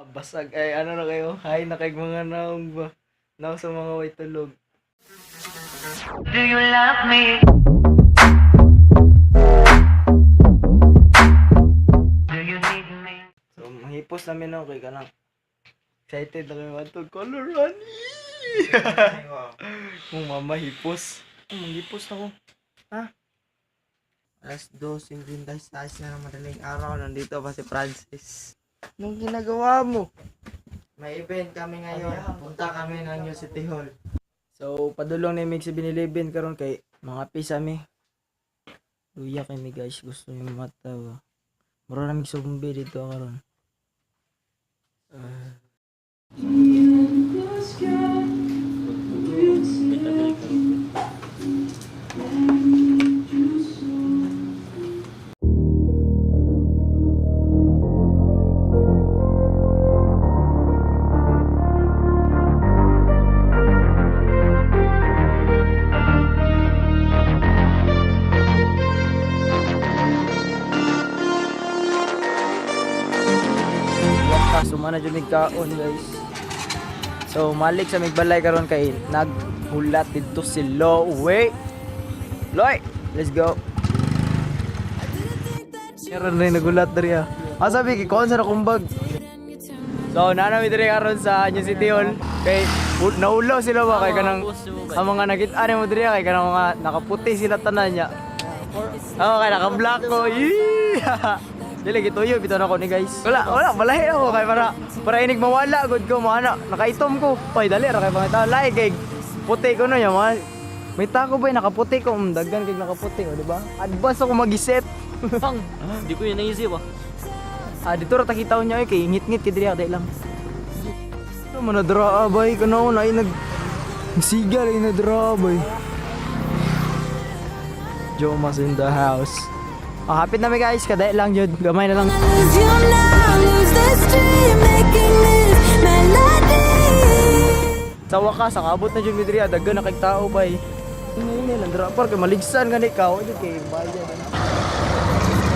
Basag ay ano na kayo? Hay na kay mga naong ba? Naong sa mga way tulog. Do you love me? Do you need me? So mahipos namin ako kay kanang excited na kami matog coloran. Kung mama hipos. Manghipos na ko. Ha? Alas 2:36 na ng madaling araw. Nandito pa si Francis. Anong ginagawa mo? May event kami ngayon. Punta kami ng New City Hall. So, padulong na yung 7-Eleven karon kay mga pisami. Luya kami guys. Gusto nyo matawa. Mura na sumbi dito karon. Sumana dyan kaon guys. So malik sa migbalay karon kay naghulat dito si Loy. Loy, let's go. Karon rin nagulat diri ah. Sabi kay kon sa kumbag. So nanami diri karon sa New City Hall kay naulo sila ba kay kanang ang mga nakit-ani mo diri kay kanang mga nakaputi sila tanan niya. Kay naka-black ko. Dili gituyo bitaw nako ni guys. Wala malahi ako kay para inig mawala gud ko mana nakaitom ko. Pay dali ra kay pangita lay kay puti ko no ya man. May tako ba nakaputi ko daggan kay nakaputi o di ba? Advance ako mag-isip. Pang, di ko yun naisip Dito ra takitaw niya kay ngit-ngit kay diri lang. Ano man nadra bay kano na sigal ay nadra bay. Jomas in the house. Hapit na mi guys, kaday lang jud, gamay na lang. Sa wakas, akabot na jud mi diri, daghan na kay tao bay. Ini lang drapar kay maligsan gani ka, jud kay bayad.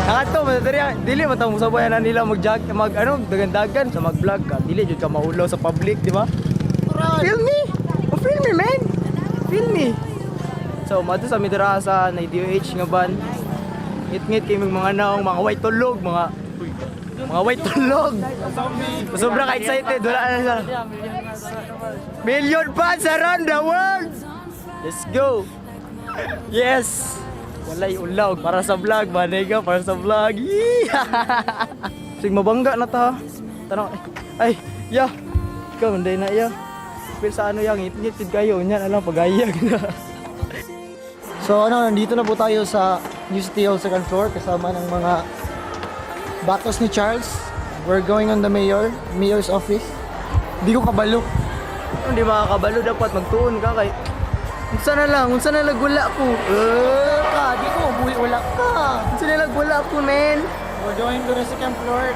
Nangadto man diri, dili man ta musabayan na nila dagan-dagan sa mag-vlog ka. Dili jud ka maulaw sa public, di ba? Feel me. Oh, feel me, man. Feel me. So, madto sa midra sa DAGHANG nga ban. Ngit-ngit kay mga naong mga white tulog, mga white tulog. Sobra ka excited, wala na sa million fans around the world. Let's go. Yes. Walay ulaw para sa vlog, manega para sa vlog. Sig mabangga na ta. Tanong ay, ya. Ikaw nday na ya. Pero sa ano yang ngit-ngit kayo nya na lang pagayag na. So nandito na po tayo sa New City Hall second floor kasama ng mga batos ni Charles. We're going on the mayor's office. Hindi ko kabalo. Hindi makakabalo dapat magtuon ka kay unsa na lang wala ko. Di ko wala ka. Unsa na lang wala ko men. We're going to the second floor,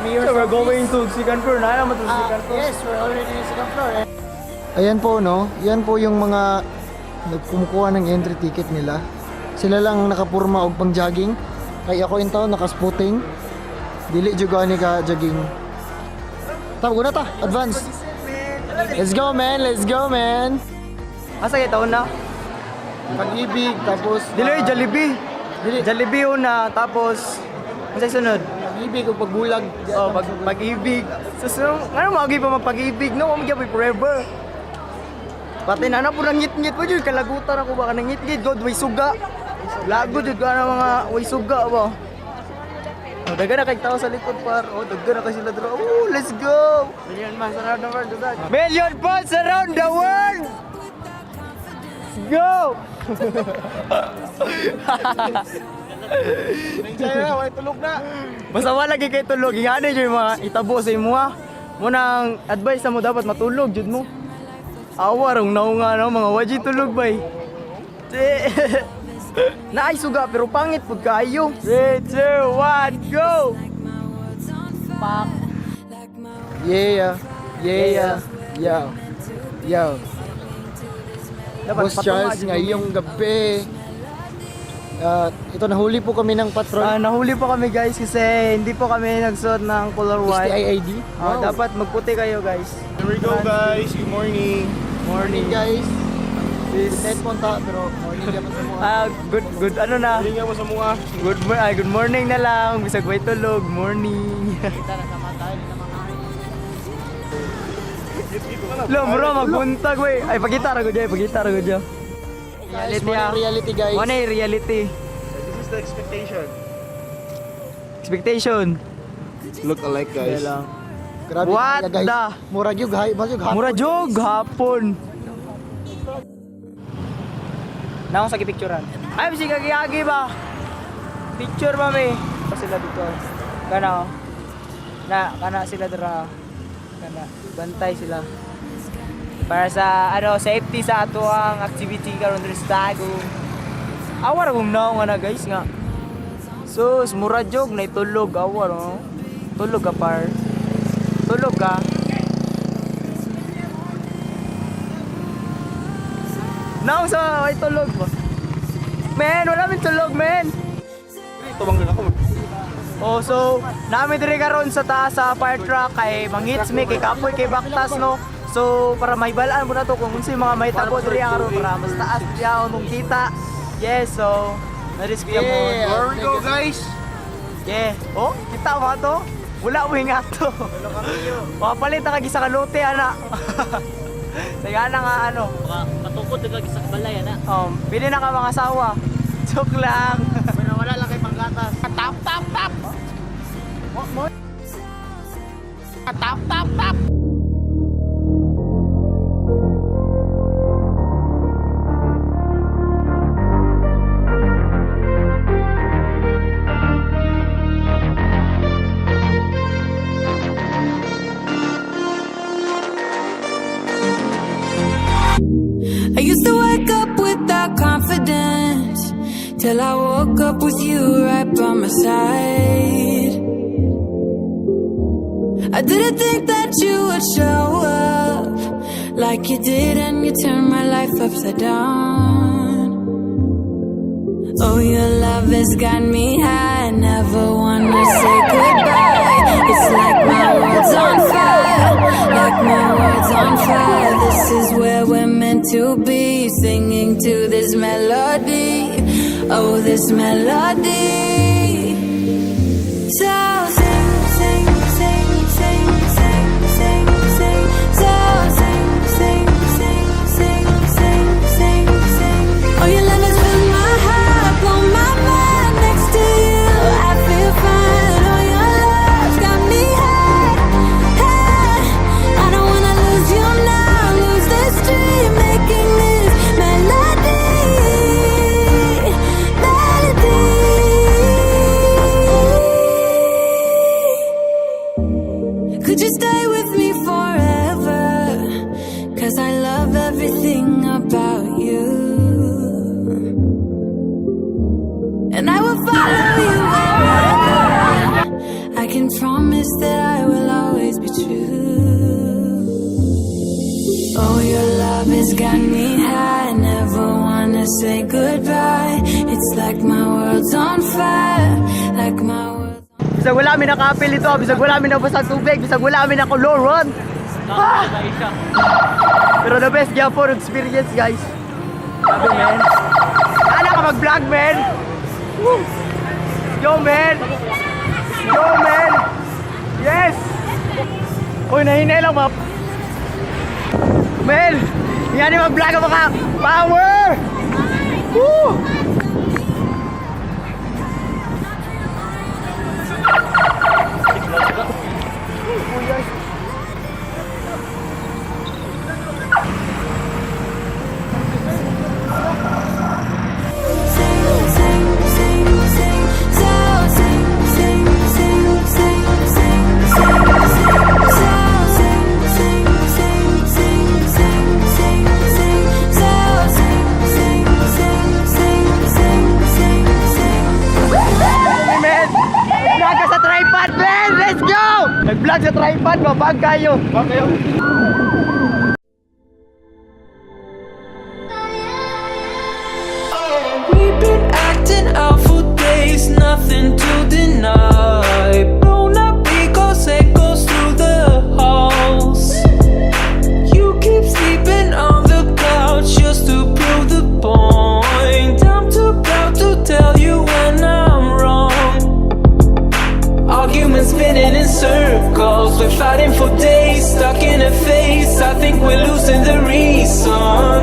mayor's So we're office. going to second floor na naman to second floor. Yes, we're already in the second floor. Ayan po no, yan po yung mga nagkumukuha ng entry ticket nila. Sila lang nakapurma og pang jogging. Kay ako in town naka-spotting. Dili jud gani ka jogging. Tawag na ta, advance. Let's go man. Asa kay taon na? Pag-ibig tapos Dili Jollibee. dili Jollibee una tapos unsay sunod? pag-ibig o pagbulag. Oh, pag-ibig. Susunod, ano magi pa magpag-ibig no? Magya forever. Pati na po nang ngit-ngit mo jud kalagutan ako baka nang ngit-ngit god way suga. Lago jud ka na mga way suga ba. Oh, dagan na kay tao sa likod par. Oh, dagan na kay sila dro. Oh, let's go. Million fans around the world. Million fans around the world. Let's go. Way tulog na. Basta wala gyud kay tulog. Ingani jud mga itabo sa imo ha. Mo nang advice na mo dapat matulog jud mo. Awarong naunga na mga waji tulog bay. Naay suga pero pangit pud kaayo. 3, 2, 1, go. Pak. Yeah. Yo. Dapat Boss Charles patunga, ngayong gabi. Ito nahuli po kami ng patrol. Nahuli po kami guys kasi hindi po kami nagsuot ng color white. STIID. Dapat magputi kayo guys. Here we go guys, good morning. Morning guys. This, Good punta pero morning dapat sa mga. good ano na. Hilinga mo sa mga. Good morning na lang. Bisag way tulog. Morning. Lo bro, magbuntag wey. Ay pagita ra ko dyan. Guys, Reality reality guys. Ano yung reality? This is the expectation. Expectation. Look alike guys. Grabe What guys. the? Mura jug hay, Mura jog hapon. Naong sa picturean. Ay bisig kagiyagi ba? Picture ba may? Sila dito. Kana. Kana sila dira. Kana bantay sila. Para sa safety sa ato ang activity karon diri sa Tagum. Awar kung naong na guys nga. Sus, mura jog na itulog awar no. Tulog ka par. Tulog ka. Naong sa ay tulog ba? Men, wala min tulog men. Ito bang ako? Oh, so namin diri karon sa taas sa fire truck kay manghits me kay kapoy kay baktas no. So para may balaan mo na to kung unsay mga may tabo diri karon para mas taas diya mong kita. Yes, so na-risk mo. Here we go guys. Yeah. Oh, kita mo to. Wala mo hinga to. Papalit na kagi sa kalote ana. Saya na nga Matukod na kag sa balay na. Pili na ka mga asawa. Joke lang. Wala lang kay panggatas. Tap. I used to wake up without confidence till I woke up with you right by my side. I didn't think that you would show up like you did, and you turned my life upside down. Oh, your love has got me high, never wanna say goodbye. It's like my world's on fire, like my world's on fire. This is where we're meant to be, singing to this melody. Oh, this melody. So sing, sing, sing, sing, sing, sing, sing. So sing, sing, sing, sing, sing, sing, sing. Oh, your love has filled my heart, blown my mind. Next to you, I feel fine. Oh, your love's got me high, high. I don't wanna lose you now, lose this dream, making this melody. Could you stay with me forever? 'Cause I love everything about you, and I will follow you wherever. I can promise that I will always be true. Oh, your love has got me high, never wanna say goodbye. It's like my world's on fire, like my world. Bisag wala mi nakaapil ito, bisag wala mi nabasag tubig, bisag wala mi nakoloron. Pero the best Japon experience guys. Sabi men. Sana ka mag-vlog men. Woo! Yo men. Yes. Uy, nahinay lang map. Men, yan yung mag-vlog ang mga power. Woo! Nag-vlog sa tripod, mabag kayo. We've been acting face, nothing to deny. Blown up because echoes through the halls. You keep sleeping on the couch just to prove the point. I'm too proud to tell you when I'm wrong. Arguments spinning in circles, we're fighting for days, stuck in a phase. I think we're losing the reason.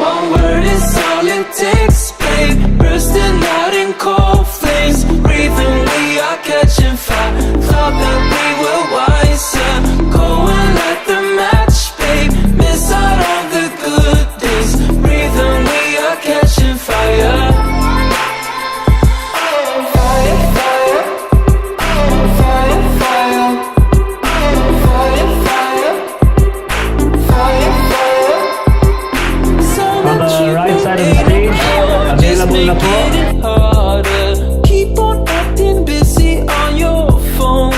One word is all it takes, babe. Bursting out in cold flames, breathing, we are catching fire. Thought that we were wiser. Go and light the match, babe. Miss out on the good days. Breathing, we are catching fire. Fire, fire. Fire, fire. Fire, fire. Fire, fire. On the right side of the stage, available na po. Keep on acting busy on your phone.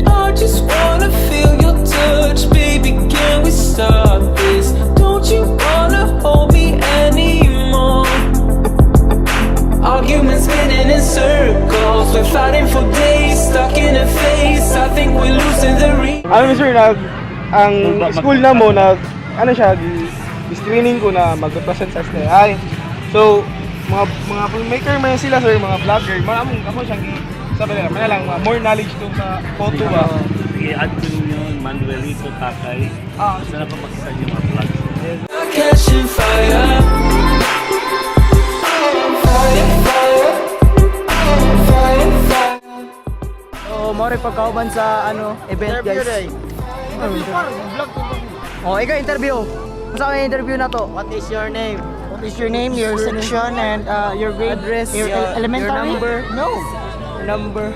I just wanna feel your touch, baby. Can we stop this? Don't you wanna hold me anymore? Arguments spinning in circles, we're fighting for days, stuck in a phase. I think we're losing the reason. Ano sir, ang school na mo, ano siya, screening ko na mag-present sa STI. So, mga filmmaker man sila sir, mga vlogger, maraming ako siyang sabi nila, may lang more knowledge to sa photo ba. I-add ko ninyo manually po takay. Sana pa makita niyo mga vlogs. Catching fire. Fire, fire. Fire, fire. So, mori pagkauban sa event guys. Oh, ikaw interview. Masa ka interview na to? What is your name? What is your name, your section, and your grade? Address, your elementary? your number. No. Your number.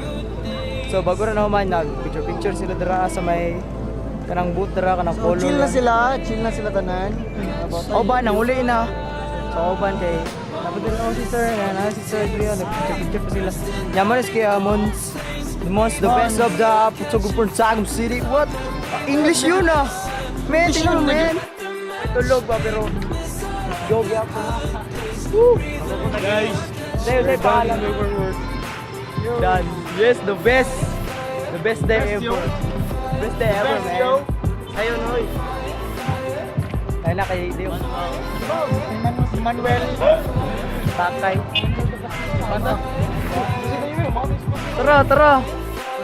So bago na naman nag-picture sila dira sa may kanang booth dira kanang polo. Chill na sila tanan. Oban nang uli na. So oban kay napudol ako si sir, si sir Adrian, nag-picture pa sila. Yaman is kay the best of the Tagum City. What? English yun ah. Man, tingnan mo man. Tulog ba pero yogi ako. Woo! Guys, Say paalam. Done. Yes, the best. The best day ever. Best day ever, man. Ayun, hoy. Ay na kay Dio. Manuel. Takay. Tara.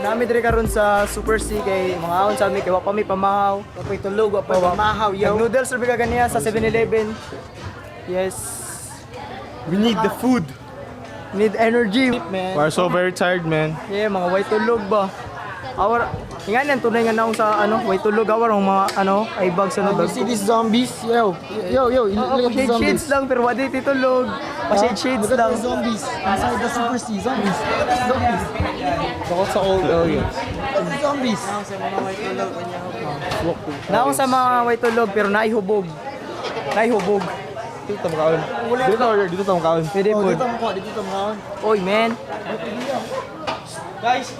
Nami diri karon sa Super C kay mga aon sa mi kay wa pa mi pamahaw. Wa pa tulog, wa pa pamahaw yo. Noodles ra biga ganiya sa 7-Eleven. Yes. we need the food. Need energy. We're so very tired, man. Yeah, mga way tulog ba. Awar, ingan yan tunay nga naong sa way tulog awar ang mga ay bags You see these zombies? Yo, look at these shades zombies. lang pero wadi titulog. Shades Look at lang. the zombies inside the Super C. Zombies. Takot sa old areas. Zombies. Naong sa mga way tulog pero naihubog. Dito tamo kaon. Dito tamo kaon. Pwede po. Dito mo ko. Oy, man. Guys,